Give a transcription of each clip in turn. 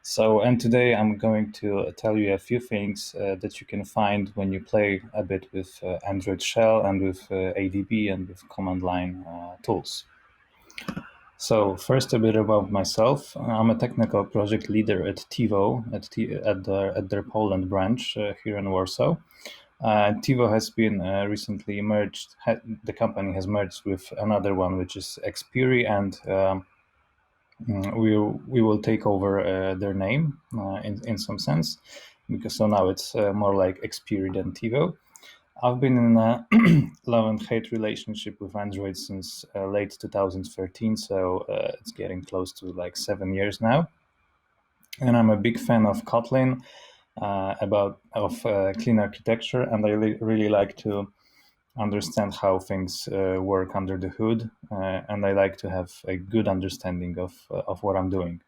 And today I'm going to tell you a few things that you can find when you play a bit with Android Shell and with ADB and with command line tools. So first, a bit about myself. I'm a technical project leader at TiVo at their Poland branch here in Warsaw. TiVo has been recently merged. The company has merged with another one, which is Xperi, and we will take over their name in some sense, because so now it's more like Xperi than TiVo. I've been in a love and hate relationship with Android since late 2013, so it's getting close to like 7 years now. And I'm a big fan of Kotlin, clean architecture, and I really like to understand how things work under the hood, and I like to have a good understanding of what I'm doing.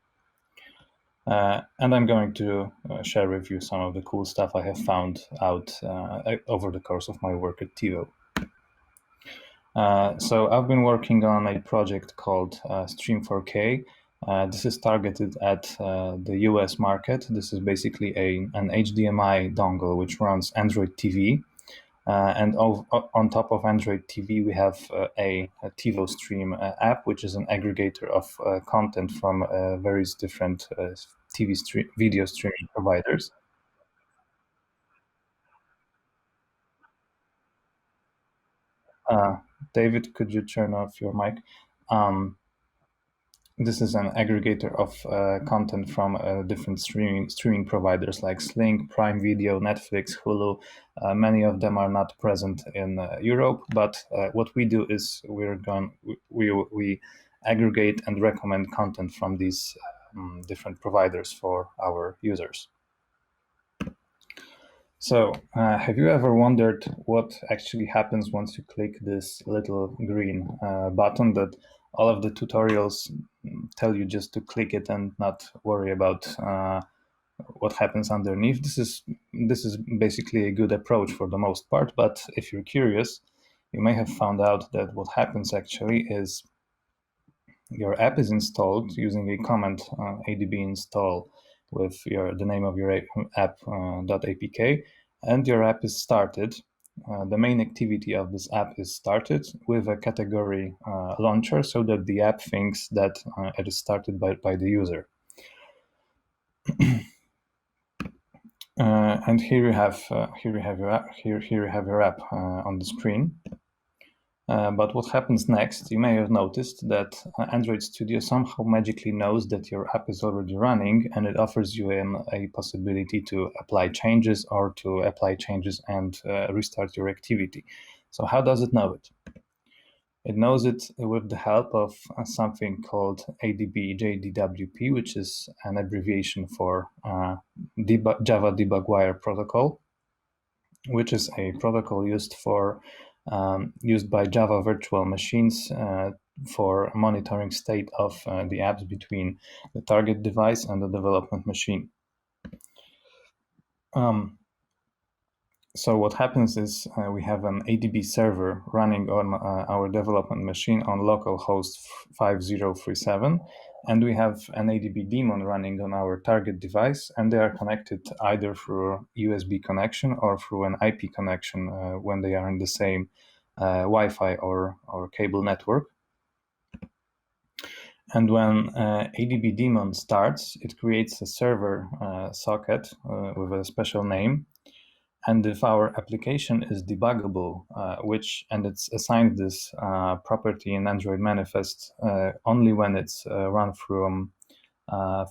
And I'm going to share with you some of the cool stuff I have found out over the course of my work at TiVo. So I've been working on a project called Stream 4K. This is targeted at the US market. This is basically an HDMI dongle which runs Android TV. And on top of Android TV, we have a TiVo Stream app, which is an aggregator of content from various different video streaming providers. David, could you turn off your mic? This is an aggregator of content from different streaming providers like Sling, Prime Video, Netflix, Hulu. Many of them are not present in Europe, but what we do is we aggregate and recommend content from these different providers for our users. So, have you ever wondered what actually happens once you click this little green button that all of the tutorials tell you just to click it and not worry about what happens underneath? This is basically a good approach for the most part, but if you're curious, you may have found out that what happens actually is your app is installed using a command adb install with the name of your app .apk, and your app is started. The main activity of this app is started with a category launcher, so that the app thinks that it is started by the user. And here you have your app on the screen. But what happens next, you may have noticed that Android Studio somehow magically knows that your app is already running, and it offers you a possibility to apply changes or to apply changes and restart your activity. So how does it know it? It knows it with the help of something called ADB JDWP, which is an abbreviation for Java Debug Wire Protocol, which is a protocol used by Java virtual machines for monitoring state of the apps between the target device and the development machine. So what happens is we have an ADB server running on our development machine on localhost 5037, and we have an ADB daemon running on our target device, and they are connected either through USB connection or through an IP connection when they are in the same Wi-Fi or cable network. And when ADB daemon starts, it creates a server socket with a special name. And if our application is debuggable, and it's assigned this property in Android manifest only when it's run from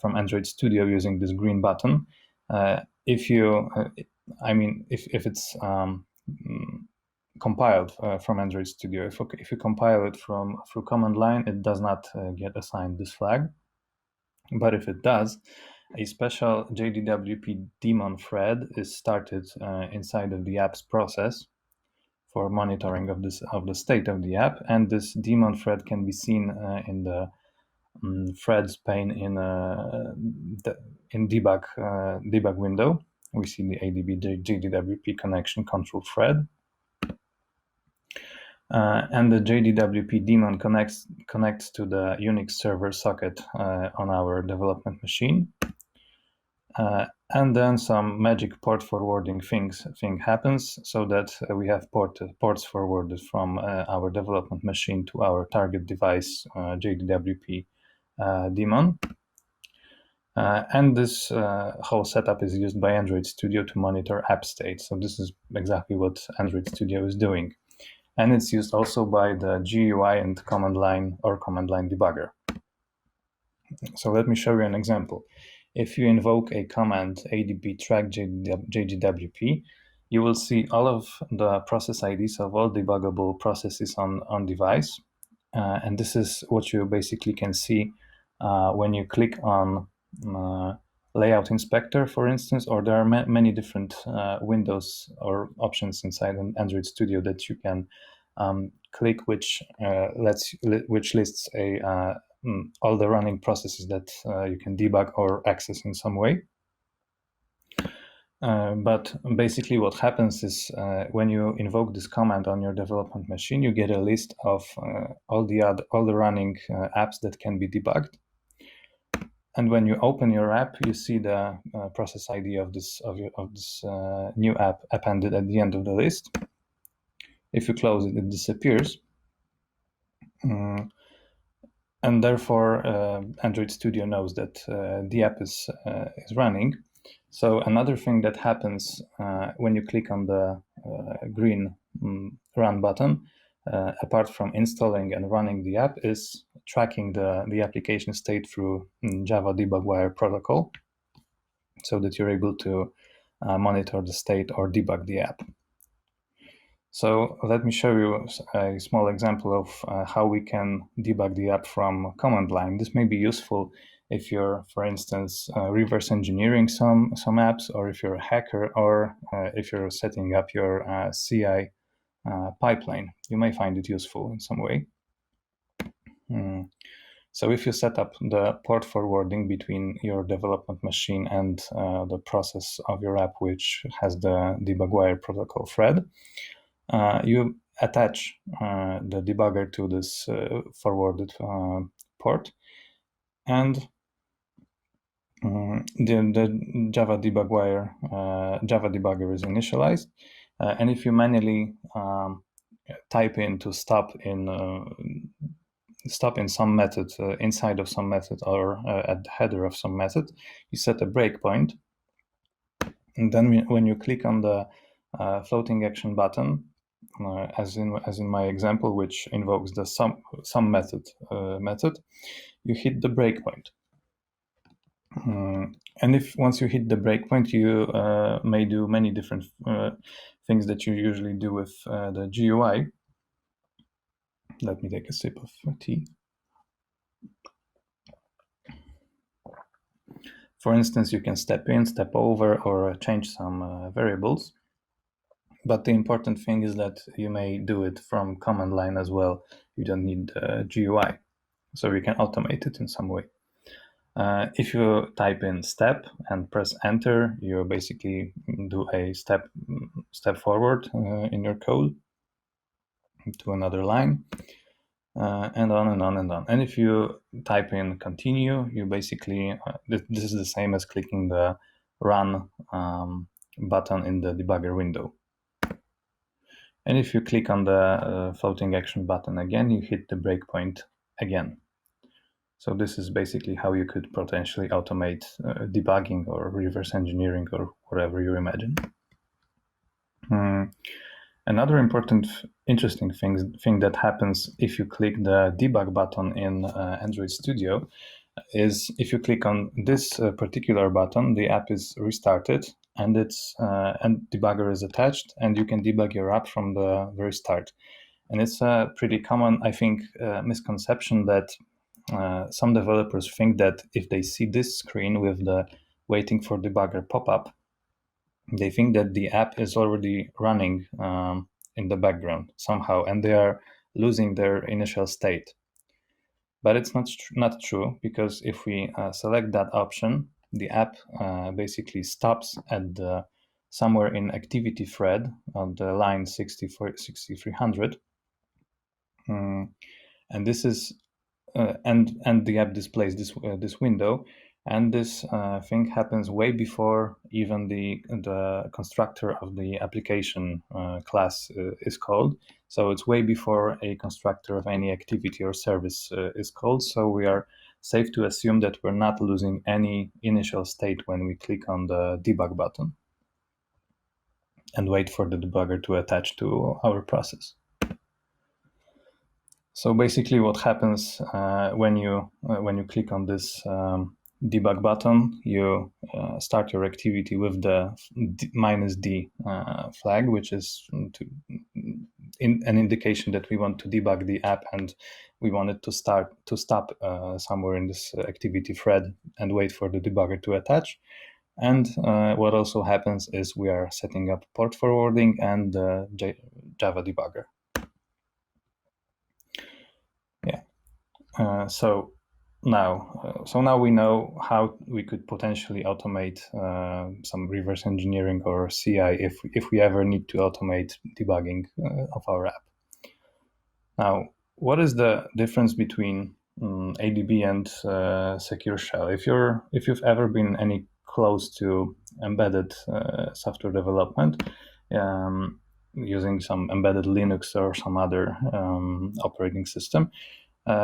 Android Studio using this green button. If it's compiled from Android Studio, if you compile it through command line, it does not get assigned this flag. But if it does, a special JDWP daemon thread is started inside of the app's process for monitoring of the state of the app, and this daemon thread can be seen in the threads pane in debug window. We see the ADB JDWP connection control thread. And the JDWP daemon connects to the Unix server socket on our development machine. And then some magic port forwarding thing happens, so that we have ports forwarded from our development machine to our target device, JDWP daemon. And this whole setup is used by Android Studio to monitor app state. So this is exactly what Android Studio is doing. And it's used also by the GUI and command line or command line debugger. So let me show you an example. If you invoke a command adb track JDWP, you will see all of the process IDs of all debuggable processes on device. And this is what you basically can see when you click on layout inspector, for instance, or there are many different windows or options inside an Android Studio that you can click, which lists all the running processes that you can debug or access in some way. But basically what happens is when you invoke this command on your development machine, you get a list of all the running apps that can be debugged. And when you open your app, you see the process ID of this new app appended at the end of the list. If you close it, it disappears. And therefore, Android Studio knows that the app is running. So another thing that happens when you click on the green run button, apart from installing and running the app, is tracking the application state through Java Debug Wire protocol, so that you're able to monitor the state or debug the app. So let me show you a small example of how we can debug the app from command line. This may be useful if you're, for instance, reverse engineering some apps, or if you're a hacker, or if you're setting up your CI pipeline. You may find it useful in some way. So if you set up the port forwarding between your development machine and the process of your app, which has the debug wire protocol thread, you attach the debugger to this forwarded port, and the Java debug wire Java debugger is initialized. And if you manually type in to stop in some method, inside of some method, or at the header of some method, you set a breakpoint. And then when you click on the floating action button, as in my example, which invokes the some method, you hit the breakpoint. And once you hit the breakpoint, you may do many different things that you usually do with the GUI. Let me take a sip of tea. For instance, you can step in, step over, or change some variables. But the important thing is that you may do it from command line as well. You don't need GUI, so you can automate it in some way. If you type in step and press enter, you basically do a step forward in your code to another line, and on and on and on. And if you type in continue, you basically, this is the same as clicking the run button in the debugger window. And if you click on the floating action button again, you hit the breakpoint again. So this is basically how you could potentially automate debugging or reverse engineering or whatever you imagine. Another important, interesting thing that happens if you click the debug button in Android Studio is if you click on this particular button, the app is restarted, and and debugger is attached, and you can debug your app from the very start. And it's a pretty common, I think, misconception that some developers think that if they see this screen with the waiting for debugger pop-up, they think that the app is already running in the background somehow, and they are losing their initial state. But it's not true, because if we select that option, the app basically stops at somewhere in activity thread on the line 6300, and this is and the app displays this window. And this thing happens way before even the constructor of the application class is called. So it's way before a constructor of any activity or service is called. So we are safe to assume that we're not losing any initial state when we click on the debug button and wait for the debugger to attach to our process. So basically what happens when you click on this debug button, you start your activity with the -d flag, which is an indication that we want to debug the app and we want it to stop somewhere in this activity thread and wait for the debugger to attach. And what also happens is we are setting up port forwarding and the Java debugger. Yeah. So now we know how we could potentially automate some reverse engineering or CI if we ever need to automate debugging of our app. Now, what is the difference between ADB and Secure Shell? If you've ever been any close to embedded software development, using some embedded Linux or some other operating system,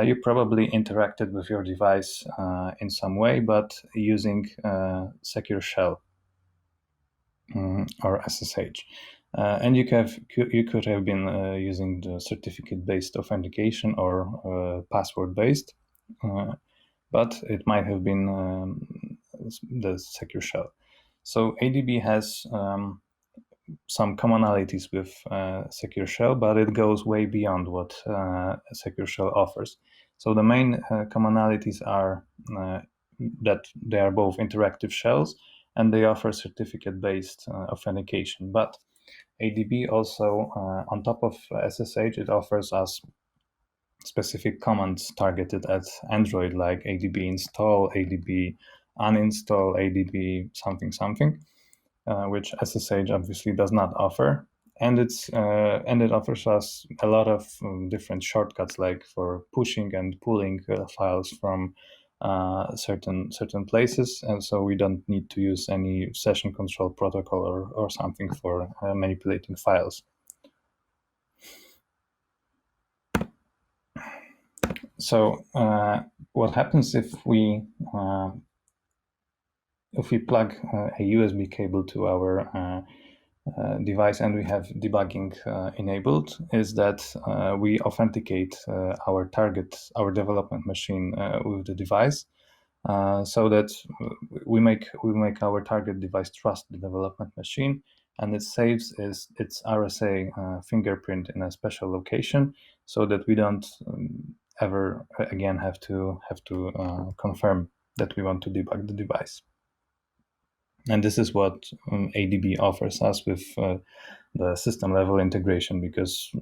you probably interacted with your device in some way, but using Secure Shell or SSH. And you could have been using the certificate-based authentication or password-based, but it might have been the Secure Shell. So ADB has some commonalities with Secure Shell, but it goes way beyond what Secure Shell offers. So the main commonalities are that they are both interactive shells and they offer certificate-based authentication. But ADB also, on top of SSH, it offers us specific commands targeted at Android, like ADB install, ADB uninstall, ADB something something. Which SSH obviously does not offer, and it offers us a lot of different shortcuts, like for pushing and pulling files from certain places, and so we don't need to use any session control protocol or something for manipulating files. So what happens if we plug a USB cable to our device and we have debugging enabled is that we authenticate our development machine with the device, so that we make our target device trust the development machine, and it saves its RSA fingerprint in a special location, so that we don't ever again have to confirm that we want to debug the device. And this is what ADB offers us with the system level integration, because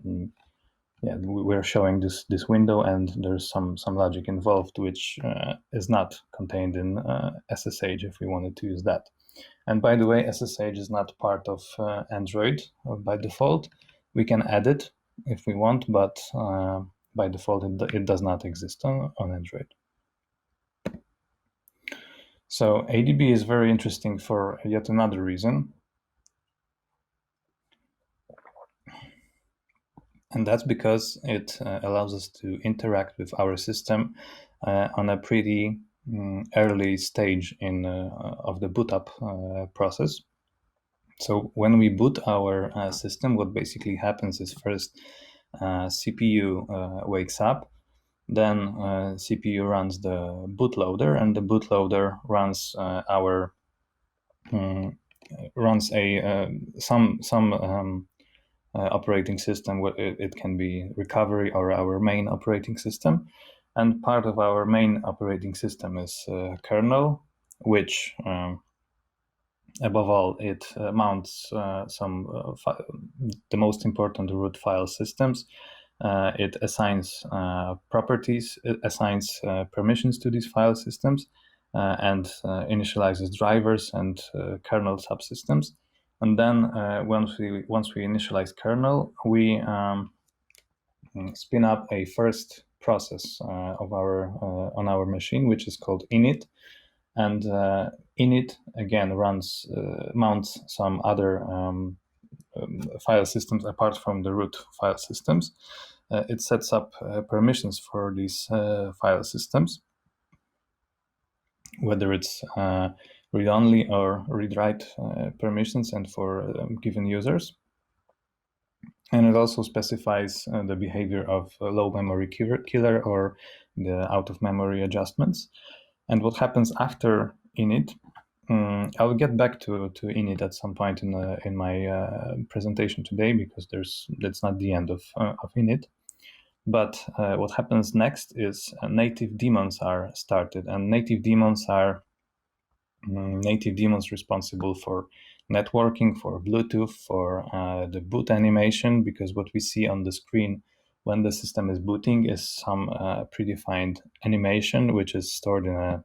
we're showing this window and there's some logic involved which is not contained in SSH if we wanted to use that. And by the way, SSH is not part of Android by default. We can add it if we want, but by default it does not exist on Android. So ADB is very interesting for yet another reason. And that's because it allows us to interact with our system on a pretty early stage of the boot up process. So when we boot our system, what basically happens is first CPU wakes up, then CPU runs the bootloader, and the bootloader runs some operating system. It can be recovery or our main operating system, and part of our main operating system is kernel, which above all it mounts the most important root file systems. It assigns properties, it assigns permissions to these file systems, and initializes drivers and kernel subsystems. And then once we initialize kernel, we spin up a first process on our machine, which is called init, and init again mounts some other file systems apart from the root file systems. It sets up permissions for these file systems, whether it's read-only or read-write permissions and for given users. And it also specifies the behavior of low memory killer or the out-of-memory adjustments. And what happens after init, I'll get back to init at some point in my presentation today, because that's not the end of init. But what happens next is native daemons are started, and native daemons are native daemons responsible for networking, for Bluetooth, for the boot animation, because what we see on the screen when the system is booting is some predefined animation which is stored in a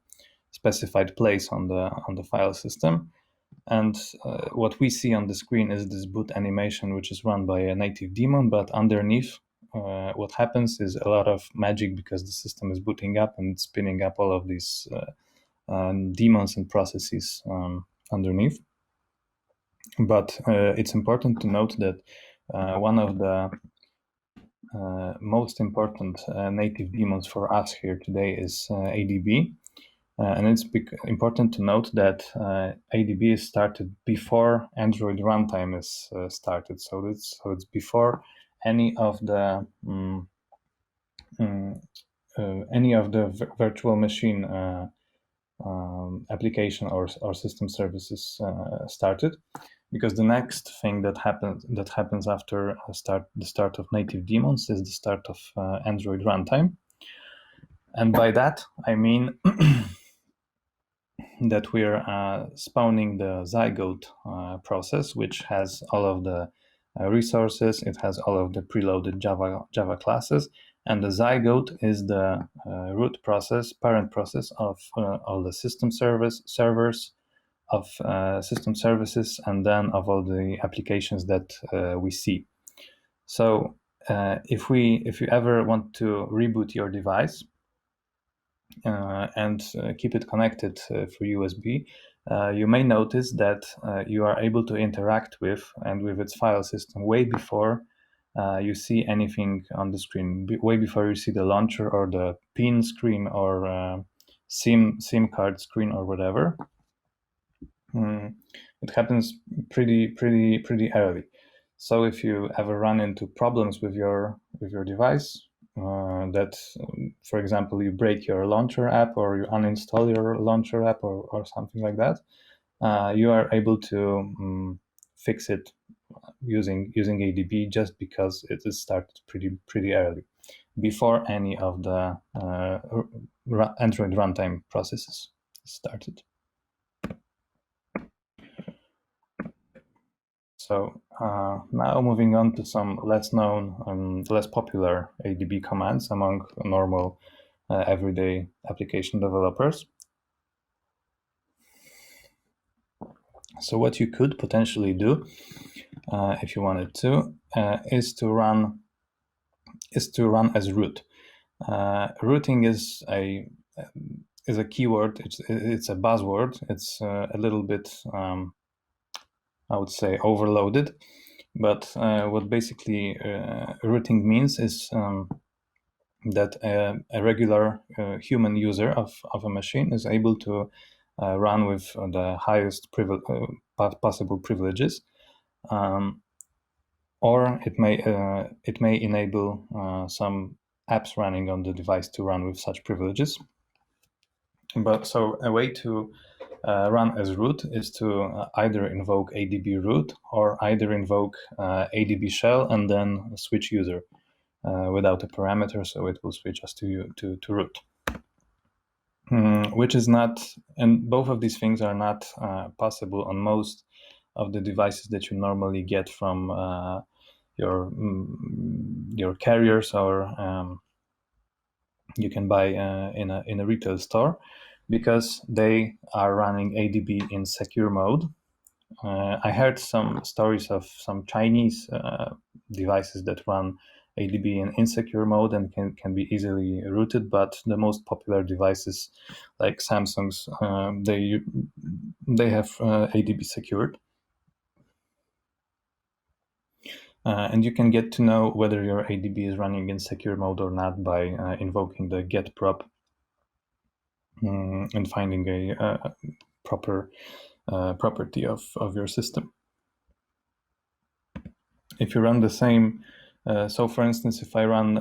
specified place on the file system. And what we see on the screen is this boot animation, which is run by a native daemon, but underneath what happens is a lot of magic, because the system is booting up and spinning up all of these daemons and processes underneath. But it's important to note that one of the most important native daemons for us here today is ADB. And it's important to note that ADB is started before Android Runtime is started. So it's before any of the virtual machine application or system services started, because the next thing that happens after the start of native daemons is the start of Android Runtime. And by that I mean that we're spawning the zygote process, which has all of the resources. It has all of the preloaded Java classes, and the zygote is the root process, parent process of all the system servers, of system services, and then of all the applications that we see. So if you ever want to reboot your device and keep it connected through USB, you may notice that you are able to interact with its file system way before you see anything on the screen, way before you see the launcher or the pin screen or SIM card screen or whatever. It happens pretty early. So if you ever run into problems with your device, that, for example, you break your launcher app or you uninstall your launcher app or something like that, you are able to fix it using ADB, just because it is started pretty early, before any of the Android runtime processes started. So now moving on to some less known and less popular ADB commands among normal everyday application developers. So what you could potentially do, if you wanted to, is to run as root. Routing is a keyword. It's a buzzword. It's a little bit, I would say, overloaded. But what basically routing means is that a regular human user of a machine is able to run with the highest possible privileges, or it may enable some apps running on the device to run with such privileges. But so a way to run as root is to either invoke ADB root or either invoke ADB shell and then switch user without a parameter, so it will switch us to root. Which is not, and both of these things are not possible on most of the devices that you normally get from your carriers, or you can buy in a retail store, because they are running ADB in secure mode. I heard some stories of some Chinese devices that run ADB in insecure mode and can be easily rooted, but the most popular devices like Samsung's, they have ADB secured. And you can get to know whether your ADB is running in secure mode or not by invoking the get prop and finding a proper property of your system. If you run the same, so for instance, if I run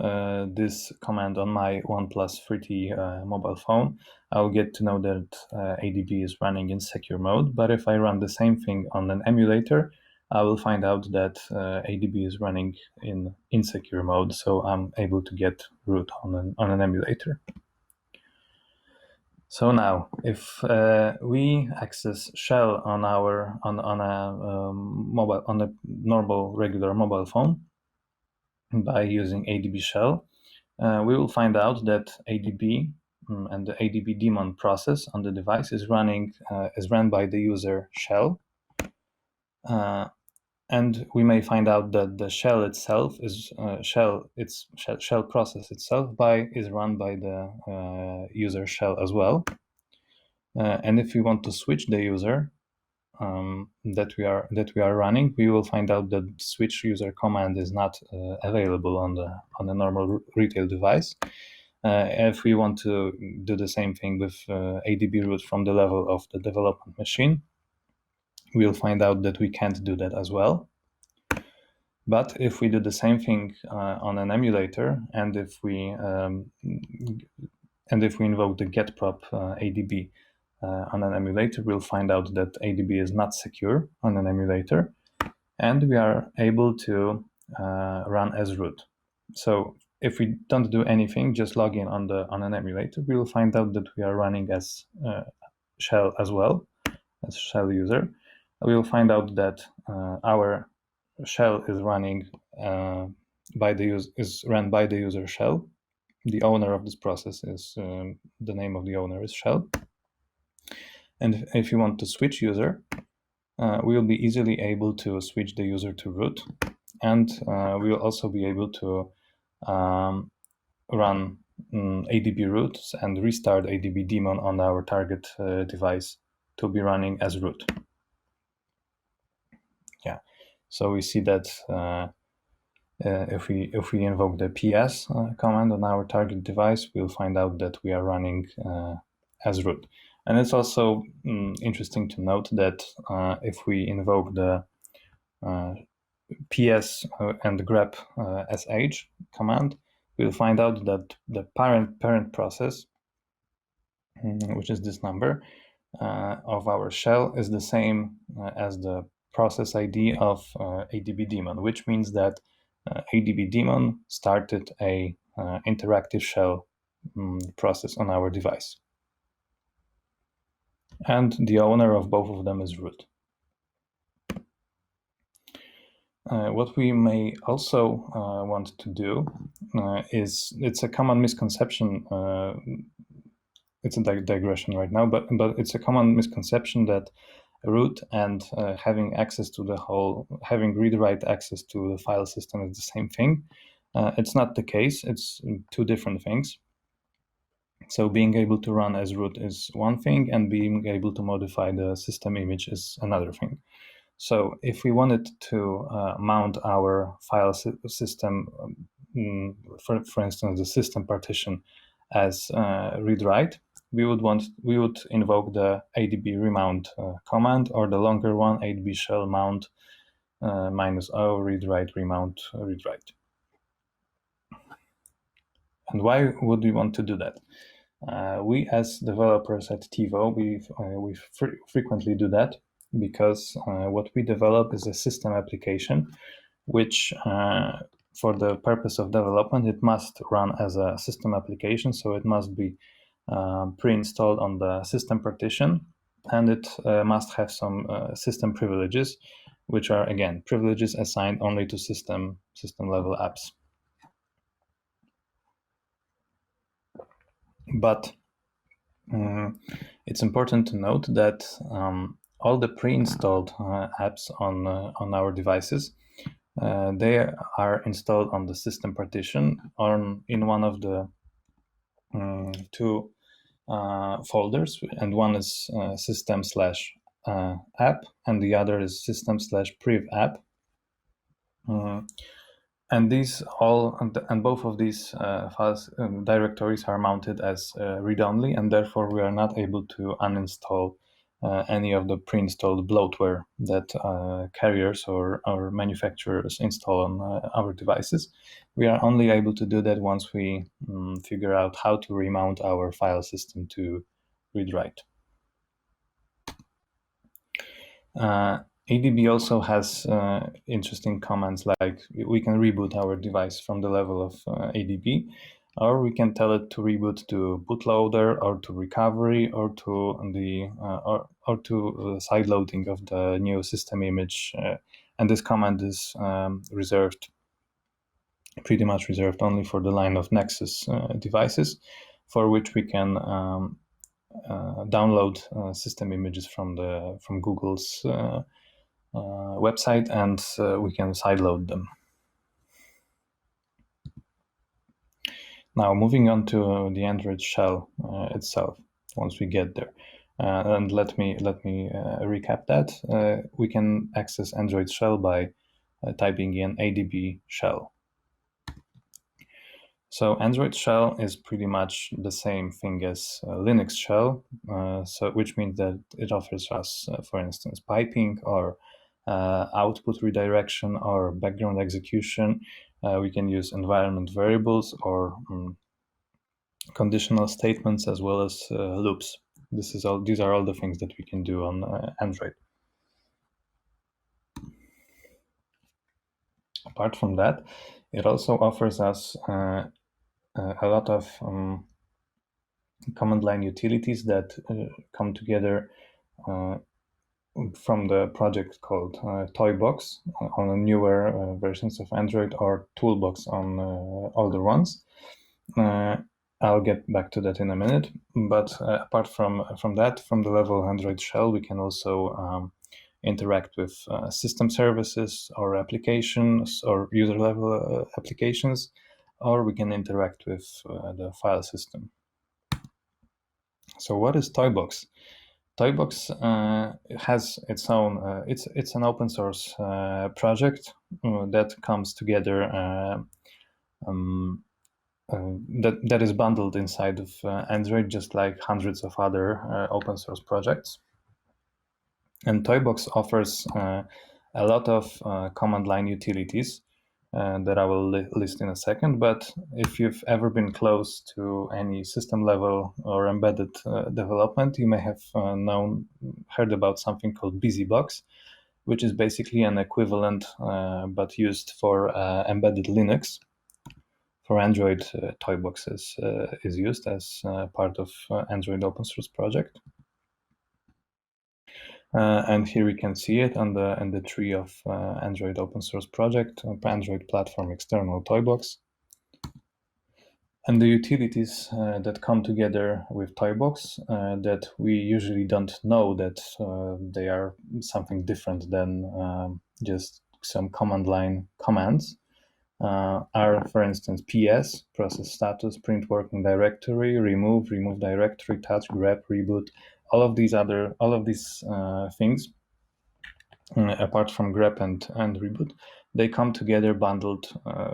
this command on my OnePlus 3T mobile phone, I'll get to know that ADB is running in secure mode. But if I run the same thing on an emulator, I will find out that ADB is running in insecure mode, so I'm able to get root on an emulator. So now, if we access shell on our on a normal regular mobile phone by using ADB shell, we will find out that ADB and the ADB daemon process on the device is run by the user shell, and we may find out that the shell itself is shell process itself is run by the user shell as well. And if we want to switch the user that we are running, we will find out that switch user command is not available on a normal retail device. If we want to do the same thing with ADB root from the level of the development machine, we'll find out that we can't do that as well. But if we do the same thing on an emulator, and if we invoke the get prop ADB on an emulator, we'll find out that ADB is not secure on an emulator, and we are able to run as root. So if we don't do anything, just log in on an emulator, we will find out that we are running as shell as well, as shell user. We will find out that our shell is running run by the user shell. The owner of this process is the name of the owner is shell. And if you want to switch user, we will be easily able to switch the user to root, and we will also be able to run ADB roots and restart ADB daemon on our target device to be running as root. Yeah, so we see that if we invoke the ps command on our target device, we'll find out that we are running as root. And it's also interesting to note that if we invoke the ps and grep sh command, we'll find out that the parent process, which is this number of our shell, is the same as the process ID of ADB daemon, which means that ADB daemon started a interactive shell process on our device. And the owner of both of them is root. What we may also want to do is, it's a common misconception, it's a digression right now, but it's a common misconception that root and having read-write access to the file system is the same thing. It's not the case. It's two different things. So being able to run as root is one thing, and being able to modify the system image is another thing. So if we wanted to mount our file system, for instance, the system partition as read-write, we would invoke the ADB remount command, or the longer one, ADB shell mount -o read-write remount read-write. And why would we want to do that? We as developers at TiVo, we frequently do that because what we develop is a system application, which for the purpose of development, it must run as a system application. So it must be pre-installed on the system partition, and it must have some system privileges, which are, again, privileges assigned only to system level apps. But it's important to note that all the pre-installed apps on our devices They are installed on the system partition in one of the two folders, and one is system/app, and the other is system/priv/app. And both of these files directories are mounted as read-only, and therefore we are not able to uninstall any of the pre-installed bloatware that carriers or manufacturers install on our devices. We are only able to do that once we figure out how to remount our file system to read-write. ADB also has interesting commands, like we can reboot our device from the level of ADB, or we can tell it to reboot to bootloader, or to recovery, or to the side loading of the new system image. And this command is pretty much reserved only for the line of Nexus devices, for which we can download system images from Google's website, and we can sideload them. Now, moving on to the Android shell itself. Once we get there, and let me recap that. We can access Android shell by typing in adb shell. So Android shell is pretty much the same thing as Linux shell, which means that it offers us, for instance, piping, or output redirection, or background execution. We can use environment variables, or conditional statements, as well as loops. These are all the things that we can do on Android. Apart from that, it also offers us a lot of command line utilities that come together from the project called Toybox on newer versions of Android, or Toolbox on older ones. I'll get back to that in a minute. But apart from that, from the level Android shell, we can also interact with system services, or applications, or user level applications, or we can interact with the file system. So what is Toybox? Toybox has its own, it's an open source project that comes together, that is bundled inside of Android, just like hundreds of other open source projects. And Toybox offers a lot of command line utilities that I will list in a second. But if you've ever been close to any system level or embedded development, you may have heard about something called BusyBox, which is basically an equivalent, but used for embedded Linux. For Android, Toybox is used as part of Android open source project. And here we can see it on the tree of Android open source project, Android platform external Toybox. And the utilities that come together with Toybox that we usually don't know that they are something different than just some command line commands are, for instance, PS, process status, print working directory, remove directory, touch, grep, reboot. All of these things, apart from grep and reboot, they come together bundled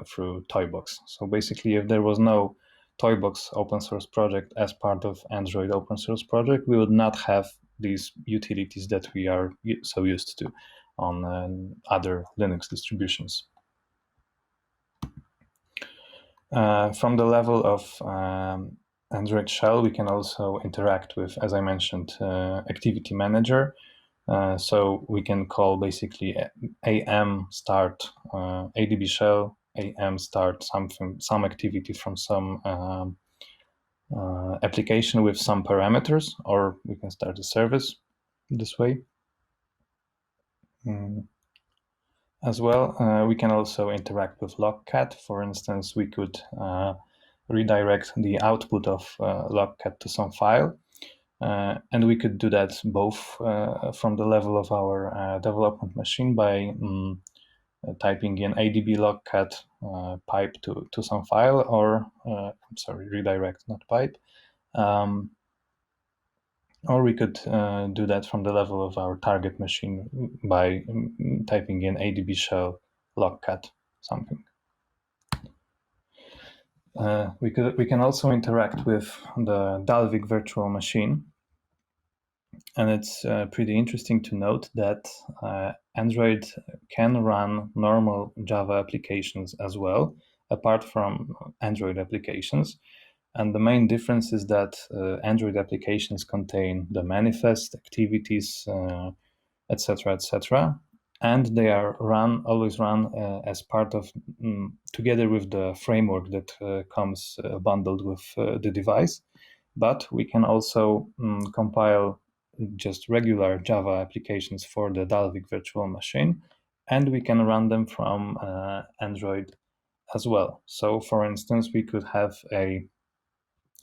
through Toybox. So basically, if there was no Toybox open source project as part of Android open source project, we would not have these utilities that we are so used to on other Linux distributions. From the level of Android shell, we can also interact with, as I mentioned, Activity Manager. So we can call basically am start adb shell, am start some activity from some application with some parameters, or we can start a service this way. As well, we can also interact with logcat. For instance, we could redirect the output of logcat to some file. And we could do that both from the level of our development machine by typing in adb logcat pipe to some file, or redirect, not pipe. Or we could do that from the level of our target machine by typing in adb shell logcat something. We can also interact with the Dalvik virtual machine, and it's pretty interesting to note that Android can run normal Java applications as well, apart from Android applications. And the main difference is that Android applications contain the manifest, activities, etc., etc., and they are always run as part of, together with the framework that comes bundled with the device. But we can also compile just regular Java applications for the Dalvik virtual machine, and we can run them from Android as well. So, for instance, we could have a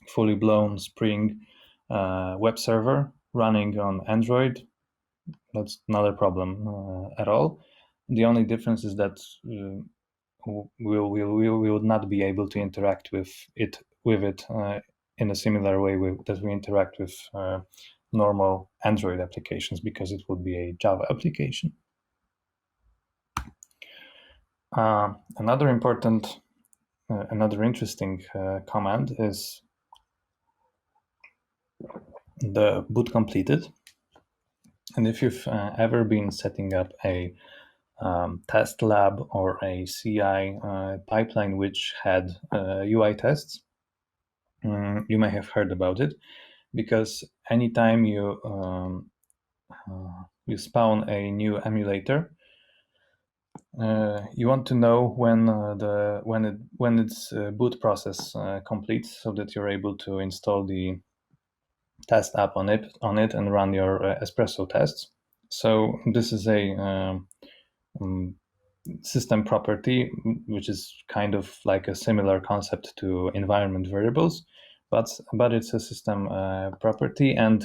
fully blown Spring web server running on Android. That's not a problem at all. The only difference is that we would not be able to interact with it in a similar way that we interact with normal Android applications, because it would be a Java application. Another interesting command is the boot completed. And if you've ever been setting up a test lab or a CI pipeline which had UI tests, you may have heard about it, because anytime you spawn a new emulator, you want to know when its boot process completes, so that you're able to install the test app on it and run your espresso tests. So this is a system property, which is kind of like a similar concept to environment variables, but it's a system property. And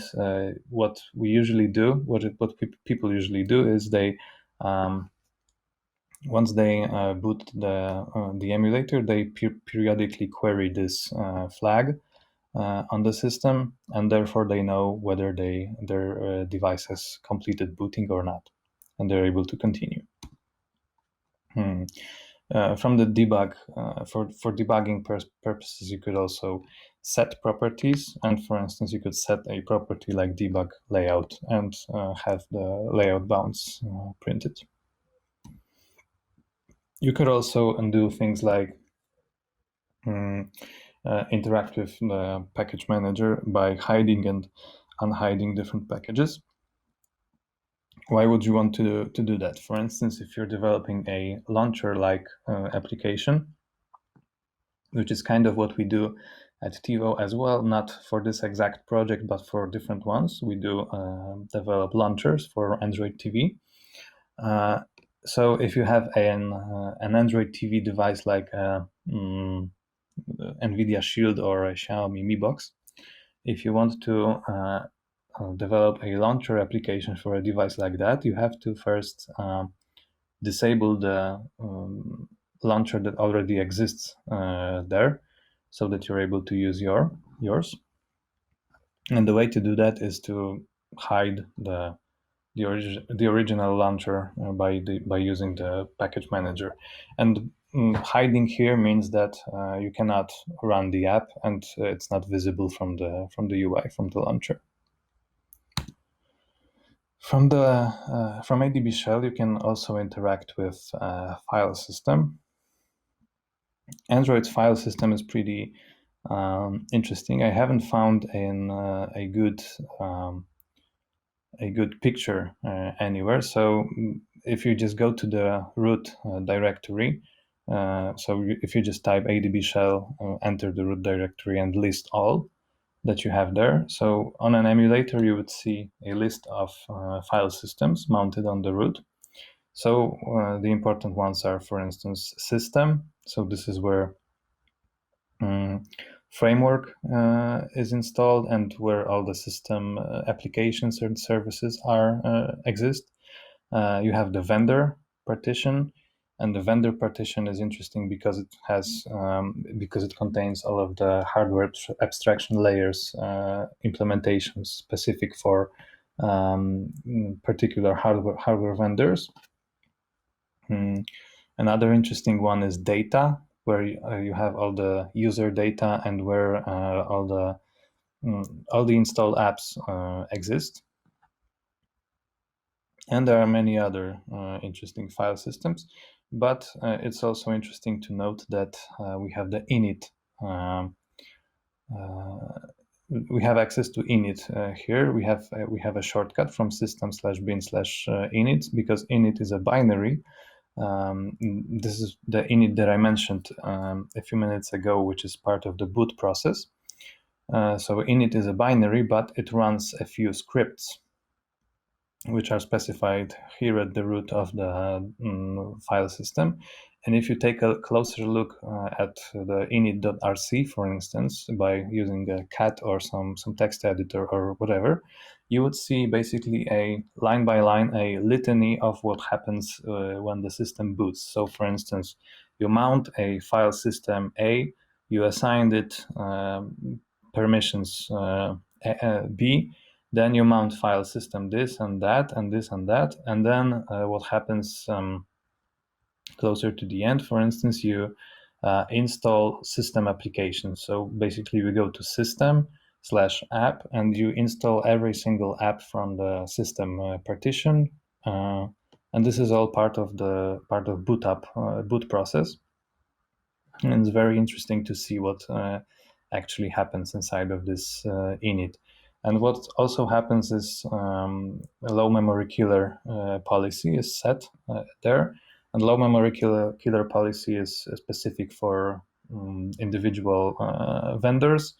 what we usually do, what people usually do, is they once they boot the emulator, they periodically query this flag on the system, and therefore they know whether their device has completed booting or not, and they're able to continue. From the debug, for debugging purposes, you could also set properties, and for instance, you could set a property like debug layout and have the layout bounds printed. You could also do things like interact with the package manager by hiding and unhiding different packages. Why would you want to do that? For instance, if you're developing a launcher-like application, which is kind of what we do at TiVo as well, not for this exact project, but for different ones. We do develop launchers for Android TV. So if you have an Android TV device like NVIDIA Shield or a Xiaomi Mi Box, if you want to develop a launcher application for a device like that, you have to first disable the launcher that already exists there, so that you're able to use yours. And the way to do that is to hide the original launcher by using the package manager. And hiding here means that you cannot run the app, and it's not visible from the UI, from the launcher. From ADB shell, you can also interact with file system. Android's file system is pretty interesting. I haven't found a good picture anywhere. So if you just go to the root directory, so if you just type adb shell, enter the root directory and list all that you have there. So on an emulator, you would see a list of file systems mounted on the root. So the important ones are, for instance, system. So this is where framework is installed and where all the system applications and services exist. You have the vendor partition. And the vendor partition is interesting because it has because it contains all of the hardware abstraction layers implementations specific for particular hardware vendors. Another interesting one is data, where you have all the user data and where all the installed apps exist. And there are many other interesting file systems, but it's also interesting to note that we have the init. We have access to init here. We have a shortcut from system/bin/init because init is a binary. This is the init that I mentioned a few minutes ago, which is part of the boot process. So init is a binary, but it runs a few scripts which are specified here at the root of the file system. And if you take a closer look at the init.rc, for instance, by using a cat or some text editor or whatever, you would see basically a line by line, a litany of what happens when the system boots. So for instance, you mount a file system A, you assigned it permissions B, then you mount file system this and that and this and that, and then what happens closer to the end, for instance, you install system applications. So basically we go to system/app and you install every single app from the system partition, and this is all part of boot process. And it's very interesting to see what actually happens inside of this init. And what also happens is a low memory killer policy is set there. And low memory killer policy is specific for individual vendors.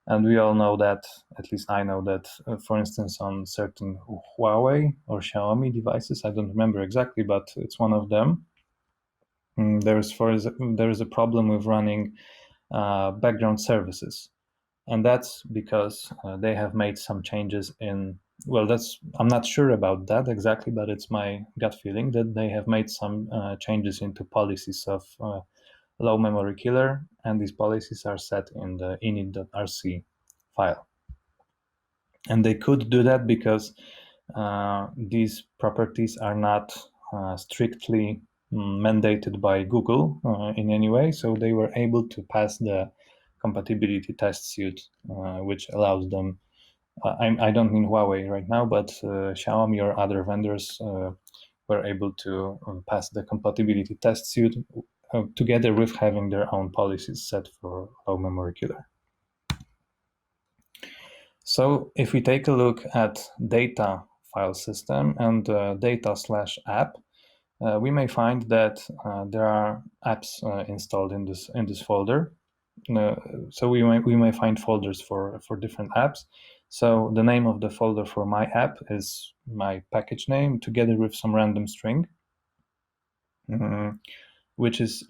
And we all know that, at least I know that, for instance, on certain Huawei or Xiaomi devices, I don't remember exactly, but it's one of them. There is a problem with running background services. And that's because they have made some changes in, well, I'm not sure about that exactly, but it's my gut feeling that they have made some changes into policies of low memory killer, and these policies are set in the init.rc file. And they could do that because these properties are not strictly mandated by Google in any way, so they were able to pass the compatibility test suite, which allows them, I don't mean Huawei right now, but Xiaomi or other vendors were able to pass the compatibility test suite together with having their own policies set for low memory killer. So if we take a look at data file system and data/app, we may find that there are apps installed in this folder. So we may find folders for different apps. So the name of the folder for my app is my package name together with some random string, which is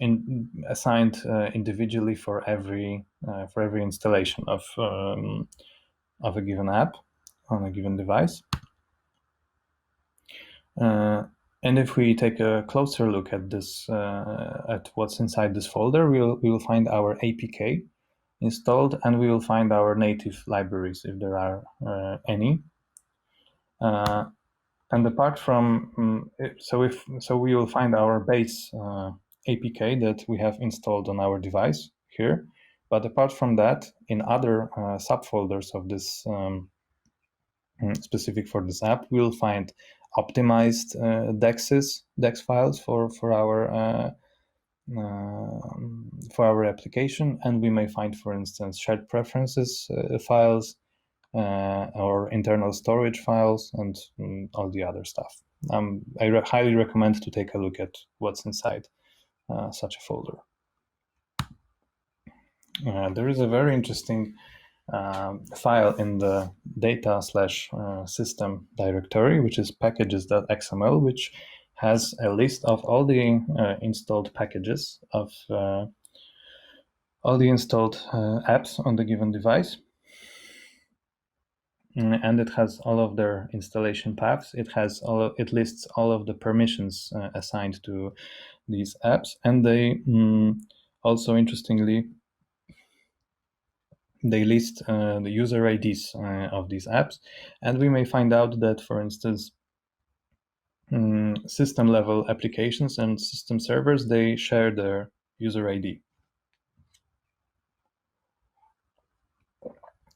assigned individually for every installation of a given app on a given device. And if we take a closer look at this, at what's inside this folder, we will find our APK installed, and we will find our native libraries if there are any. And apart from so we will find our base APK that we have installed on our device here. But apart from that, in other subfolders of this specific for this app, we will find optimized DEX files for our application, and we may find, for instance, shared preferences files or internal storage files and all the other stuff. I highly recommend to take a look at what's inside such a folder. There is a very interesting file in the data/system directory, which is packages.xml, which has a list of all the installed packages of all the installed apps on the given device. and it has all of their installation paths. It lists all of the permissions assigned to these apps, and they also, interestingly, they list the user IDs of these apps, and we may find out that, for instance, system level applications and system servers, they share their user ID,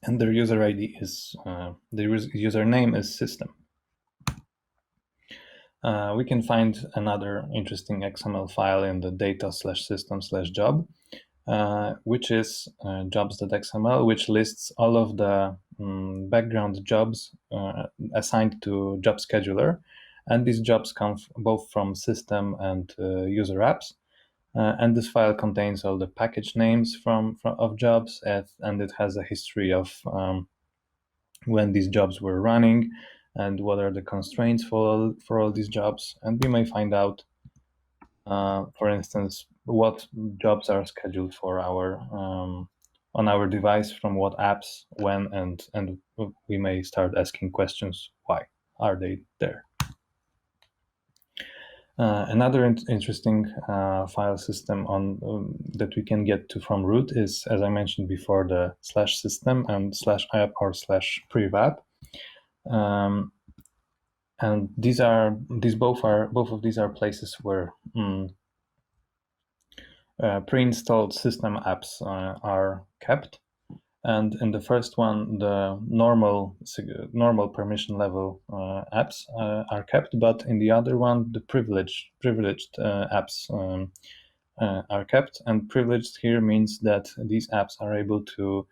and their user ID is their username is system. We can find another interesting XML file in the data/system/job, which is jobs.xml, which lists all of the background jobs assigned to job scheduler. And these jobs come both from system and user apps. And this file contains all the package names of jobs, and it has a history of when these jobs were running and what are the constraints for all these jobs. And we may find out, for instance, what jobs are scheduled for our on our device from what apps, when, and we may start asking questions: why are they there? Another interesting file system that we can get to from root is, as I mentioned before, the /system and /app or /privapp. And both of these are places where pre-installed system apps are kept. And in the first one, the normal permission level apps are kept, but in the other one, the privileged apps are kept. And privileged here means that these apps are able to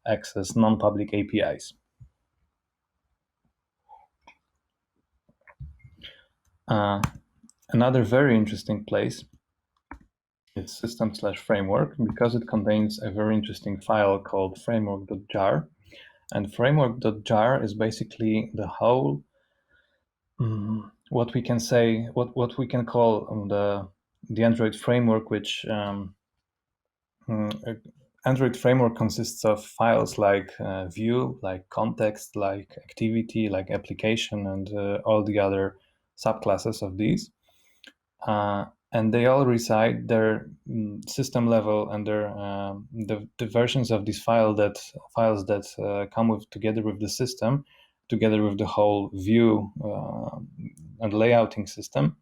access non-public APIs. Another very interesting place is system/framework, because it contains a very interesting file called framework.jar. And framework.jar is basically the whole, what we can call the Android framework, which Android framework consists of files like view, like context, like activity, like application, and all the other subclasses of these. And they all reside their system level and their the versions of these files that come together with the system, together with the whole view and layouting system.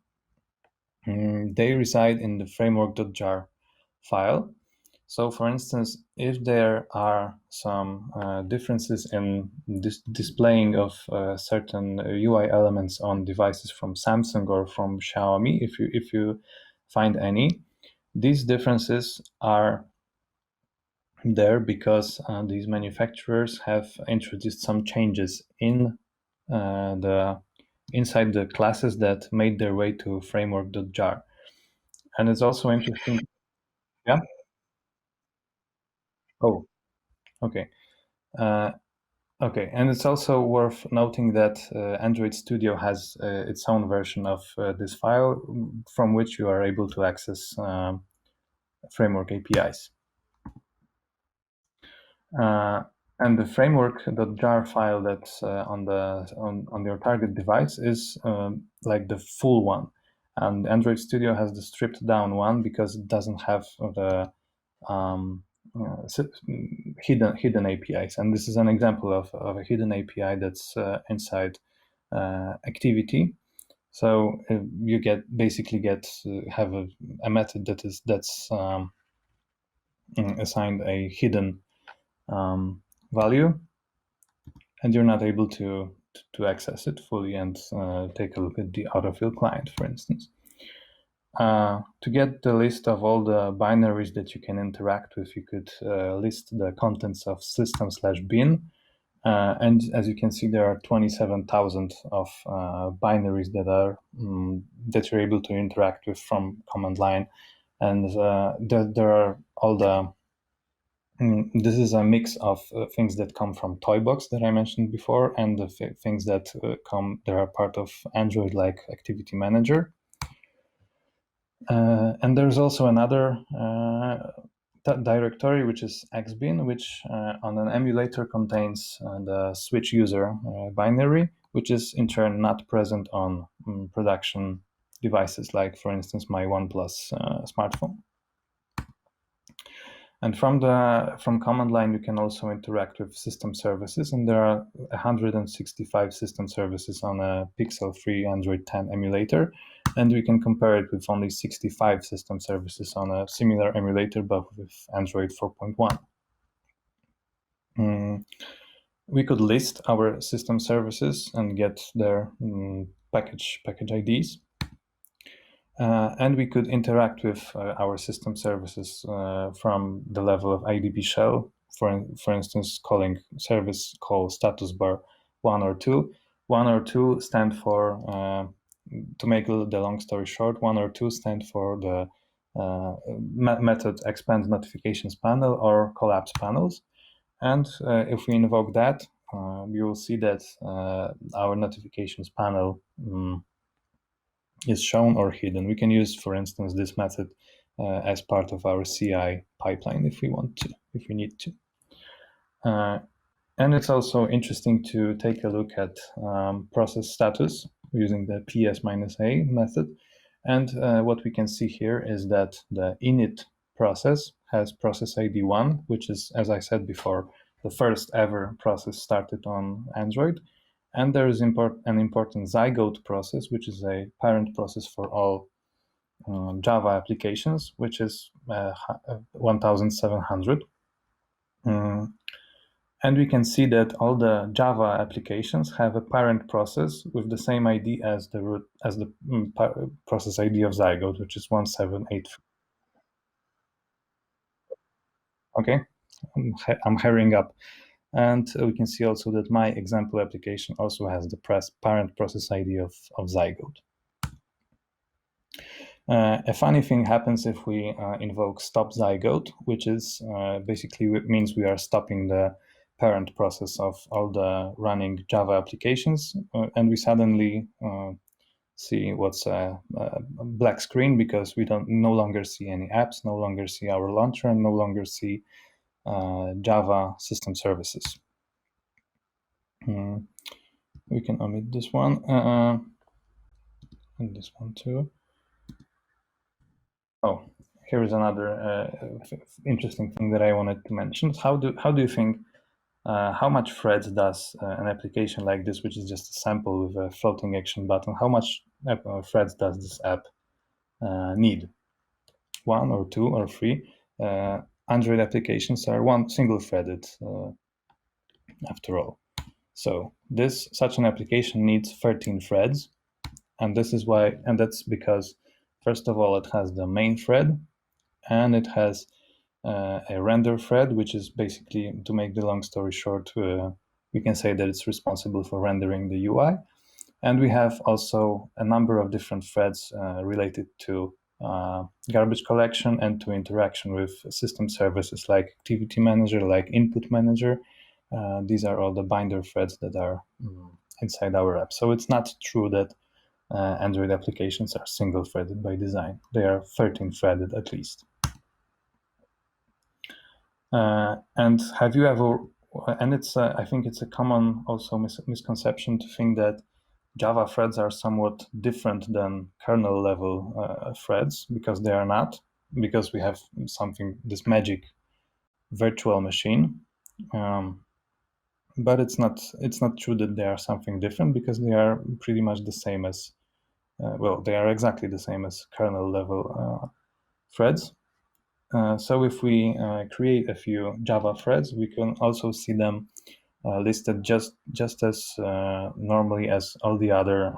They reside in the framework.jar file. So, for instance, if there are some differences in displaying of certain UI elements on devices from Samsung or from Xiaomi, if you find any, these differences are there because these manufacturers have introduced some changes in inside the classes that made their way to framework.jar. And it's also interesting. Yeah. Oh, okay. Okay, and it's also worth noting that Android Studio has its own version of this file from which you are able to access framework APIs. And the framework.jar file that's on your target device is like the full one. And Android Studio has the stripped down one because it doesn't have the hidden APIs. And this is an example of a hidden API that's inside activity. So you basically have a method that's assigned a hidden value, and you're not able to access it fully and take a look at the autofill client, for instance. To get the list of all the binaries that you can interact with, you could list the contents of system/bin. And as you can see, there are 27,000 of binaries that you're able to interact with from command line. And there are all the this is a mix of things that come from Toybox that I mentioned before, and the things that are part of Android, like Activity Manager. And there's also another directory, which is xbin, which on an emulator contains the switch user binary, which is in turn not present on production devices, like, for instance, my OnePlus smartphone. And from command line, you can also interact with system services, and there are 165 system services on a Pixel 3 Android 10 emulator, and we can compare it with only 65 system services on a similar emulator, but with Android 4.1. We could list our system services and get their package IDs. And we could interact with our system services from the level of IDB shell, for instance, calling service call statusbar 1 or 2. 1 or 2 stand for, to make the long story short, 1 or 2 stand for the method expand notifications panel or collapse panels. And if we invoke that, we will see that our notifications panel is shown or hidden. We can use, for instance, this method as part of our CI pipeline if we want to, if we need to. And it's also interesting to take a look at process status using the ps-a method. And what we can see here is that the init process has process ID 1, which is, as I said before, the first ever process started on Android. And there is an important zygote process, which is a parent process for all Java applications, which is 1700. And we can see that all the Java applications have a parent process with the same ID as the process ID of zygote, which is 1783. Okay, I'm hurrying up. And we can see also that my example application also has the parent process ID of zygote. A funny thing happens if we invoke stop zygote, which is basically means we are stopping the parent process of all the running Java applications, and we suddenly see what's a black screen because we no longer see any apps, no longer see our launcher, and no longer see Java system services. We can omit this one and this one too. Oh, here is another interesting thing that I wanted to mention. How do you think how much threads does an application like this, which is just a sample with a floating action button, how much threads does this app need? 1 or 2 or 3? Android applications are one single threaded after all. So such an application needs 13 threads, and this is why, and that's because first of all it has the main thread, and it has a render thread, which is basically, to make the long story short, we can say that it's responsible for rendering the UI. And we have also a number of different threads related to garbage collection and to interaction with system services like activity manager, like input manager. These are all the binder threads that are inside our app. So it's not true that Android applications are single threaded by design. They are 13 threaded at least. And have you ever, and it's I think it's a common also misconception to think that Java threads are somewhat different than kernel level threads, because they are not, because we have this magic virtual machine. But it's not true that they are something different, because they are pretty much the same as, well, they are exactly the same as kernel level threads. So if we create a few Java threads, we can also see them listed just as normally as all the other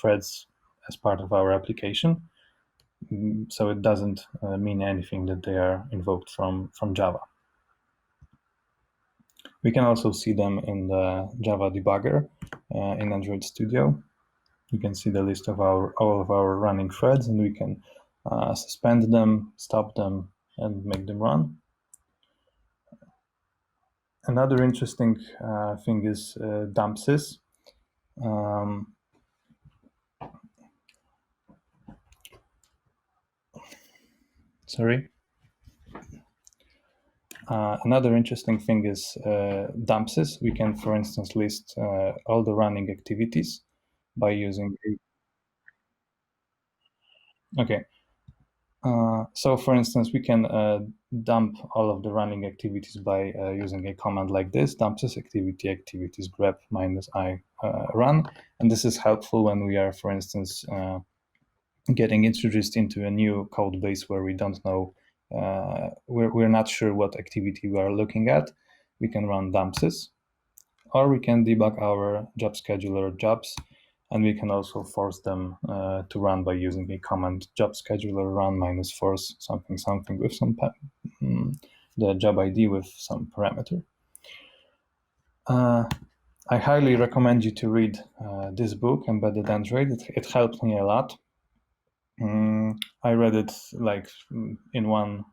threads as part of our application. So it doesn't mean anything that they are invoked from Java. We can also see them in the Java debugger in Android Studio. You can see the list of all of our running threads, and we can suspend them, stop them, and make them run. Another interesting thing is dump sys. Sorry. Another interesting thing is dumpsys. We can, for instance, list all the running activities by using okay. So, for instance, we can dump all of the running activities by using a command like this: dumpsys activities grep -i run. And this is helpful when we are, for instance, getting introduced into a new code base where we don't know, we're not sure what activity we are looking at. We can run dumpsys, or we can debug our job scheduler jobs, and we can also force them to run by using a command job scheduler run -force something something with some the job ID with some parameter. I highly recommend you to read this book, Embedded Android. It helped me a lot. I read it like in one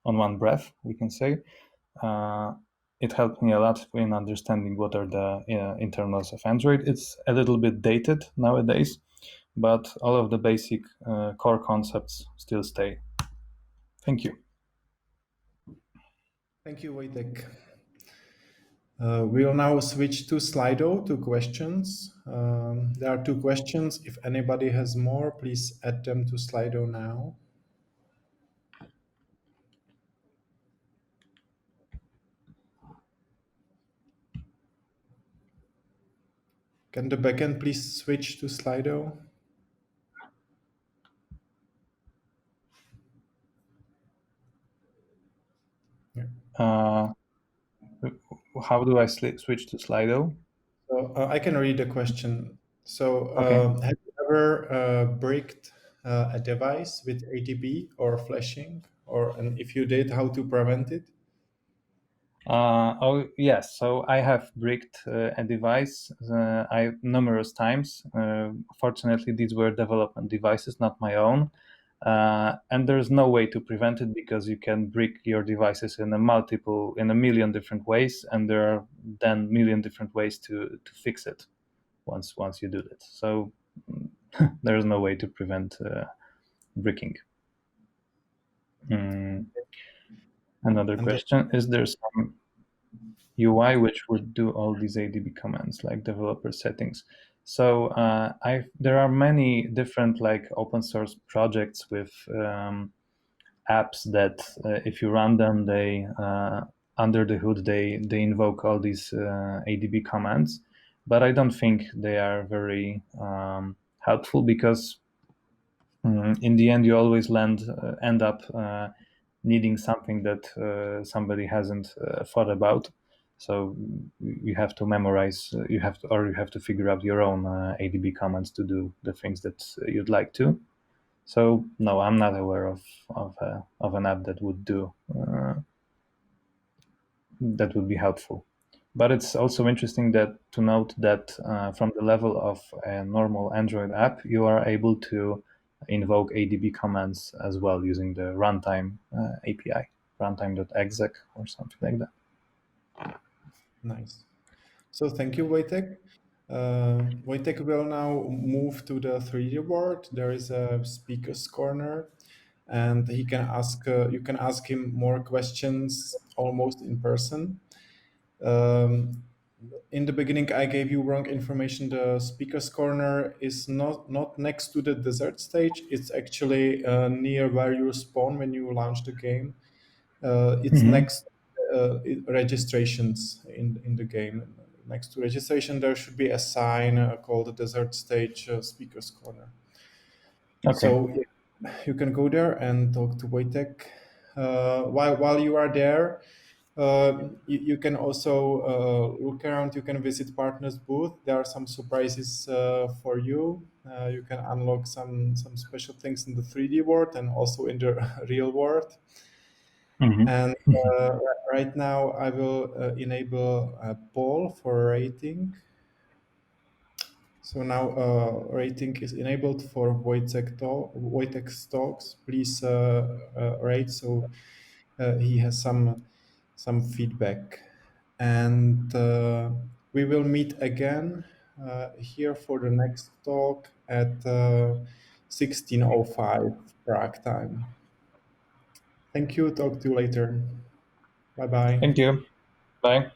on one breath, we can say. It helped me a lot in understanding what are the internals of Android. It's a little bit dated nowadays, but all of the basic core concepts still stay. Thank you. Thank you, Wojtek. We'll now switch to Slido to questions. There are two questions. If anybody has more, please add them to Slido now. Can the backend please switch to Slido? Yeah. How do I switch to Slido? So I can read the question. So Okay. have you ever bricked a device with ADB or flashing? And if you did, how to prevent it? Oh yes, so I have bricked a device I numerous times. Fortunately, these were development devices, not my own. And there's no way to prevent it because you can brick your devices in a million different ways, and there are then million different ways to fix it once you do it. So there's no way to prevent bricking. Another And question: is there some UI which would do all these ADB commands like developer settings? So there are many different like open source projects with apps that if you run them, they under the hood they invoke all these ADB commands, but I don't think they are very helpful because in the end you always end up needing something that somebody hasn't thought about. So you have to memorize, you have to figure out your own ADB commands to do the things that you'd like to. So no, I'm not aware of an app that would do that would be helpful. But it's also interesting to note that from the level of a normal Android app, you are able to invoke ADB commands as well using the Runtime API, runtime.exec or something like that. nice. So thank you, Wojtek. Wojtek will now move to the 3D board. There is a speaker's corner, and he can ask. You can ask him more questions almost in person. In the beginning, I gave you wrong information. The speaker's corner is not next to the desert stage. It's actually near where you spawn when you launch the game. It's next registrations in the game. Next to registration, there should be a sign called Desert Stage Speakers Corner. Okay. So you can go there and talk to Wojtek. While you are there, you can also look around. You can visit partners booth. There are some surprises for you. You can unlock some special things in the 3D world and also in the real world. And right now I will enable a poll for rating. So now rating is enabled for Wojtek's talks. Please rate so he has some feedback. And we will meet again here for the next talk at 16:05 Prague time. Thank you. Talk to you later. Bye bye. Thank you. Bye.